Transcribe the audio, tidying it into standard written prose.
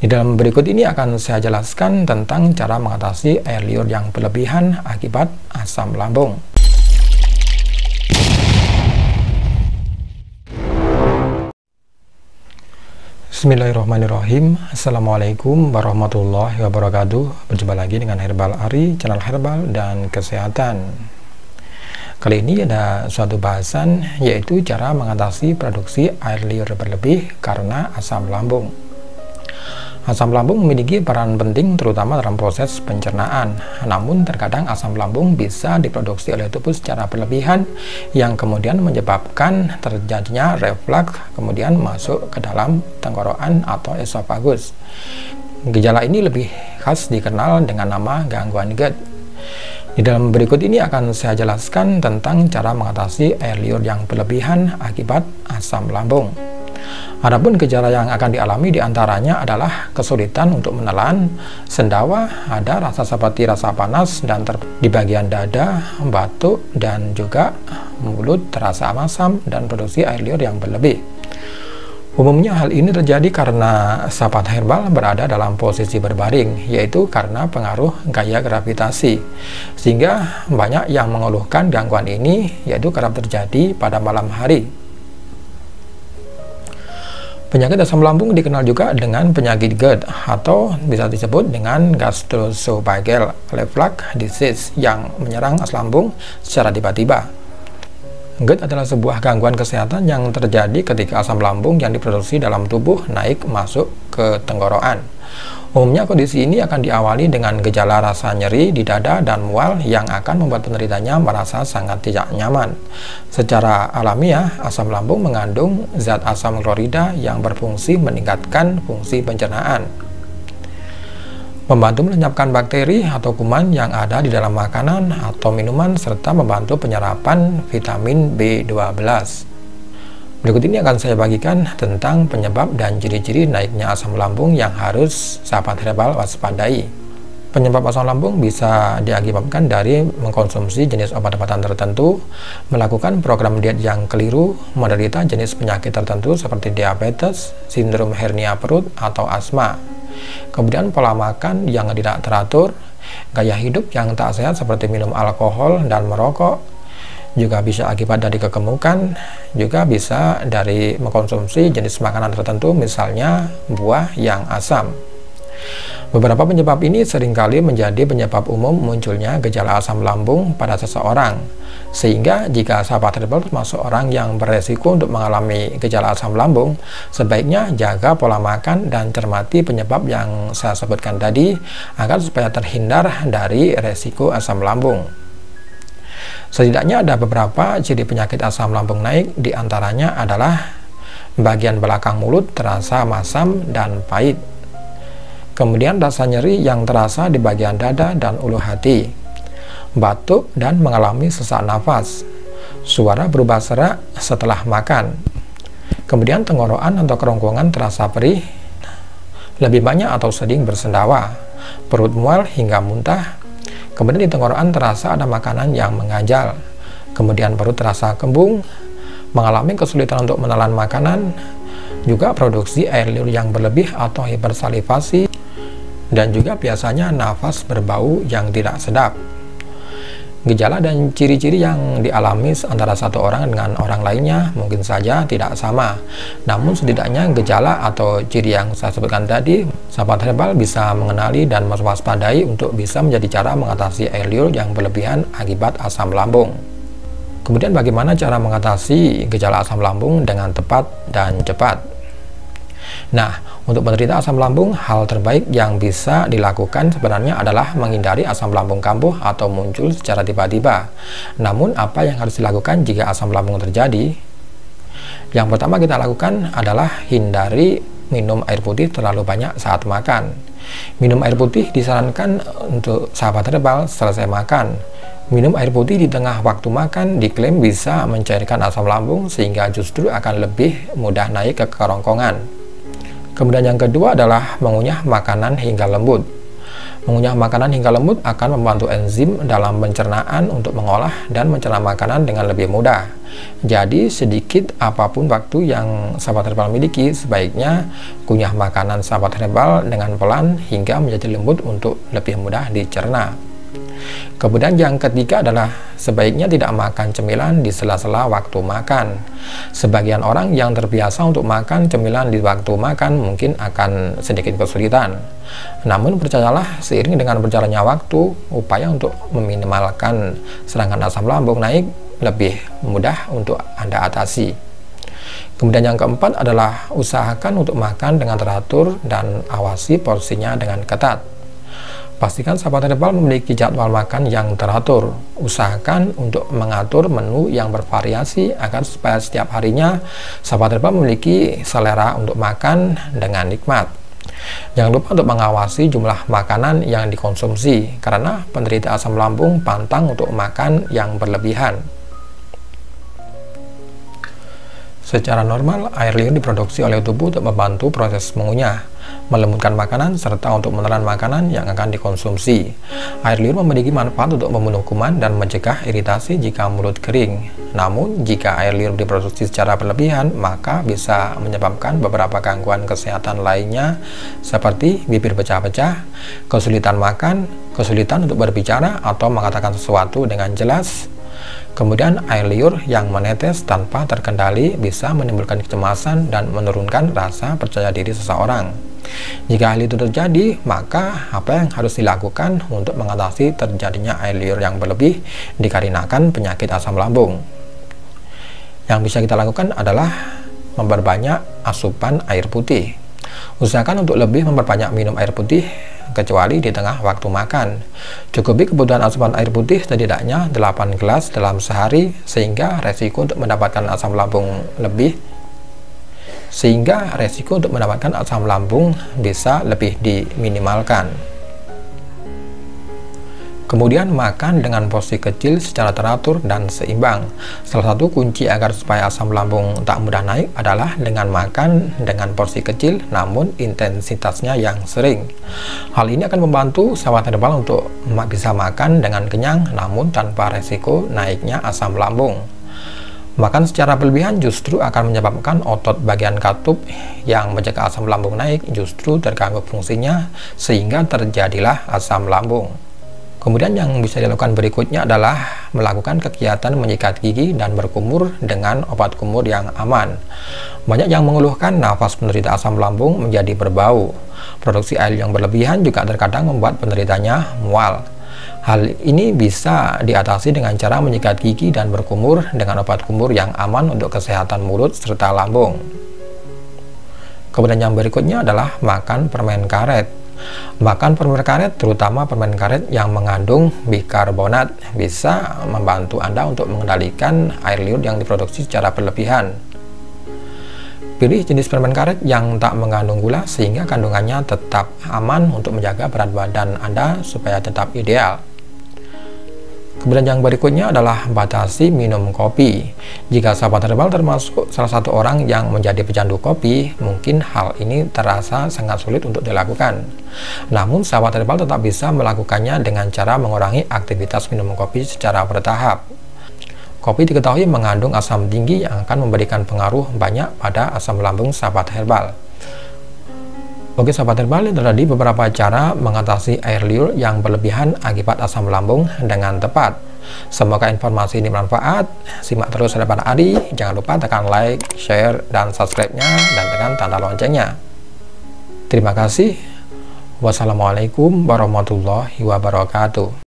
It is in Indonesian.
Di dalam berikut ini akan saya jelaskan tentang cara mengatasi air liur yang berlebihan akibat asam lambung. Bismillahirrahmanirrahim. Assalamualaikum warahmatullahi wabarakatuh. Berjumpa lagi dengan Herbal Ari, channel herbal dan kesehatan. Kali ini ada suatu bahasan, yaitu cara mengatasi produksi air liur berlebih karena asam lambung. Asam lambung memiliki peran penting terutama dalam proses pencernaan. Namun terkadang asam lambung bisa diproduksi oleh tubuh secara berlebihan yang kemudian menyebabkan terjadinya reflux kemudian masuk ke dalam tenggorokan atau esofagus. Gejala ini lebih khas dikenal dengan nama gangguan GERD. Di dalam berikut ini akan saya jelaskan tentang cara mengatasi air liur yang berlebihan akibat asam lambung. Adapun gejala yang akan dialami diantaranya adalah kesulitan untuk menelan, sendawa, ada rasa seperti rasa panas dan di bagian dada, batuk, dan juga mulut terasa asam dan produksi air liur yang berlebih. Umumnya hal ini terjadi karena sahabat herbal berada dalam posisi berbaring, yaitu karena pengaruh gaya gravitasi, sehingga banyak yang mengeluhkan gangguan ini, yaitu kerap terjadi pada malam hari. Penyakit asam lambung dikenal juga dengan penyakit GERD atau bisa disebut dengan gastroesophageal reflux disease yang menyerang asam lambung secara tiba-tiba. GERD adalah sebuah gangguan kesehatan yang terjadi ketika asam lambung yang diproduksi dalam tubuh naik masuk ke tenggorokan. Umumnya kondisi ini akan diawali dengan gejala rasa nyeri di dada dan mual yang akan membuat penderitanya merasa sangat tidak nyaman. Secara alamiah, asam lambung mengandung zat asam klorida yang berfungsi meningkatkan fungsi pencernaan, membantu melenyapkan bakteri atau kuman yang ada di dalam makanan atau minuman, serta membantu penyerapan vitamin B12. Berikut ini akan saya bagikan tentang penyebab dan ciri-ciri naiknya asam lambung yang harus sahabat herbal waspadai. Penyebab asam lambung bisa diakibatkan dari mengkonsumsi jenis obat-obatan tertentu, melakukan program diet yang keliru, menderita jenis penyakit tertentu seperti diabetes, sindrom hernia perut, atau asma. Kemudian pola makan yang tidak teratur, gaya hidup yang tak sehat seperti minum alkohol dan merokok, juga bisa akibat dari kegemukan, juga bisa dari mengkonsumsi jenis makanan tertentu, misalnya buah yang asam. Beberapa penyebab ini seringkali menjadi penyebab umum munculnya gejala asam lambung pada seseorang, sehingga jika sahabat herbal termasuk orang yang beresiko untuk mengalami gejala asam lambung, sebaiknya jaga pola makan dan cermati penyebab yang saya sebutkan tadi agar supaya terhindar dari resiko asam lambung. Setidaknya ada beberapa ciri penyakit asam lambung naik, diantaranya adalah bagian belakang mulut terasa masam dan pahit, kemudian rasa nyeri yang terasa di bagian dada dan ulu hati, batuk dan mengalami sesak nafas, suara berubah serak setelah makan, kemudian tenggorokan atau kerongkongan terasa perih, lebih banyak atau sering bersendawa, perut mual hingga muntah. Kemudian di tenggorokan terasa ada makanan yang mengganjal, kemudian perut terasa kembung, mengalami kesulitan untuk menelan makanan, juga produksi air liur yang berlebih atau hipersalivasi, dan juga biasanya nafas berbau yang tidak sedap. Gejala dan ciri-ciri yang dialami antara satu orang dengan orang lainnya mungkin saja tidak sama. Namun setidaknya gejala atau ciri yang saya sebutkan tadi, sahabat herbal bisa mengenali dan mewaspadai untuk bisa menjadi cara mengatasi air liur yang berlebihan akibat asam lambung. Kemudian bagaimana cara mengatasi gejala asam lambung dengan tepat dan cepat? Nah, untuk penderita asam lambung, hal terbaik yang bisa dilakukan sebenarnya adalah menghindari asam lambung kambuh atau muncul secara tiba-tiba. Namun, apa yang harus dilakukan jika asam lambung terjadi? Yang pertama kita lakukan adalah hindari minum air putih terlalu banyak saat makan. Minum air putih disarankan untuk sahabat herbal selesai makan. Minum air putih di tengah waktu makan diklaim bisa mencairkan asam lambung sehingga justru akan lebih mudah naik ke kerongkongan. Kemudian yang kedua adalah mengunyah makanan hingga lembut. Mengunyah makanan hingga lembut akan membantu enzim dalam pencernaan untuk mengolah dan mencerna makanan dengan lebih mudah. Jadi, sedikit apapun waktu yang sahabat herbal miliki, sebaiknya kunyah makanan sahabat herbal dengan pelan hingga menjadi lembut untuk lebih mudah dicerna. Kemudian yang ketiga adalah sebaiknya tidak makan cemilan di sela-sela waktu makan. Sebagian orang yang terbiasa untuk makan cemilan di waktu makan mungkin akan sedikit kesulitan. Namun percayalah, seiring dengan berjalannya waktu, upaya untuk meminimalkan serangan asam lambung naik lebih mudah untuk Anda atasi. Kemudian yang keempat adalah usahakan untuk makan dengan teratur dan awasi porsinya dengan ketat. Pastikan sahabat herbal memiliki jadwal makan yang teratur. Usahakan untuk mengatur menu yang bervariasi agar supaya setiap harinya sahabat herbal memiliki selera untuk makan dengan nikmat. Jangan lupa untuk mengawasi jumlah makanan yang dikonsumsi, karena penderita asam lambung pantang untuk makan yang berlebihan. Secara normal, air liur diproduksi oleh tubuh untuk membantu proses mengunyah, melembutkan makanan, serta untuk menelan makanan yang akan dikonsumsi. Air liur memiliki manfaat untuk membunuh kuman dan mencegah iritasi jika mulut kering. Namun, jika air liur diproduksi secara berlebihan, maka bisa menyebabkan beberapa gangguan kesehatan lainnya seperti bibir pecah-pecah, kesulitan makan, kesulitan untuk berbicara atau mengatakan sesuatu dengan jelas. Kemudian air liur yang menetes tanpa terkendali bisa menimbulkan kecemasan dan menurunkan rasa percaya diri seseorang. Jika hal itu terjadi, maka apa yang harus dilakukan untuk mengatasi terjadinya air liur yang berlebih dikarenakan penyakit asam lambung? Yang bisa kita lakukan adalah memperbanyak asupan air putih. Usahakan untuk lebih memperbanyak minum air putih, kecuali di tengah waktu makan. Cukupi kebutuhan asupan air putih setidaknya 8 gelas dalam sehari, sehingga resiko untuk mendapatkan asam lambung bisa lebih diminimalkan. Kemudian makan dengan porsi kecil secara teratur dan seimbang. Salah satu kunci agar supaya asam lambung tak mudah naik adalah dengan makan dengan porsi kecil namun intensitasnya yang sering. Hal ini akan membantu sahabat herbal untuk bisa makan dengan kenyang namun tanpa resiko naiknya asam lambung. Makan secara berlebihan justru akan menyebabkan otot bagian katup yang mencegah asam lambung naik justru terganggu fungsinya, sehingga terjadilah asam lambung. Kemudian yang bisa dilakukan berikutnya adalah melakukan kegiatan menyikat gigi dan berkumur dengan obat kumur yang aman. Banyak yang mengeluhkan nafas penderita asam lambung menjadi berbau. Produksi air yang berlebihan juga terkadang membuat penderitanya mual. Hal ini bisa diatasi dengan cara menyikat gigi dan berkumur dengan obat kumur yang aman untuk kesehatan mulut serta lambung. Kemudian yang berikutnya adalah makan permen karet. Makan permen karet, terutama permen karet yang mengandung bikarbonat, bisa membantu Anda untuk mengendalikan air liur yang diproduksi secara berlebihan. Pilih jenis permen karet yang tak mengandung gula sehingga kandungannya tetap aman untuk menjaga berat badan Anda supaya tetap ideal. Kemudian yang berikutnya adalah batasi minum kopi. Jika sahabat herbal termasuk salah satu orang yang menjadi pecandu kopi, mungkin hal ini terasa sangat sulit untuk dilakukan. Namun sahabat herbal tetap bisa melakukannya dengan cara mengurangi aktivitas minum kopi secara bertahap. Kopi diketahui mengandung asam tinggi yang akan memberikan pengaruh banyak pada asam lambung sahabat herbal. Oke sahabat herbal, tadi beberapa cara mengatasi air liur yang berlebihan akibat asam lambung dengan tepat. Semoga informasi ini bermanfaat. Simak terus Herbal Adi. Jangan lupa tekan like, share, dan subscribe-nya, dan tekan tanda loncengnya. Terima kasih. Wassalamualaikum warahmatullahi wabarakatuh.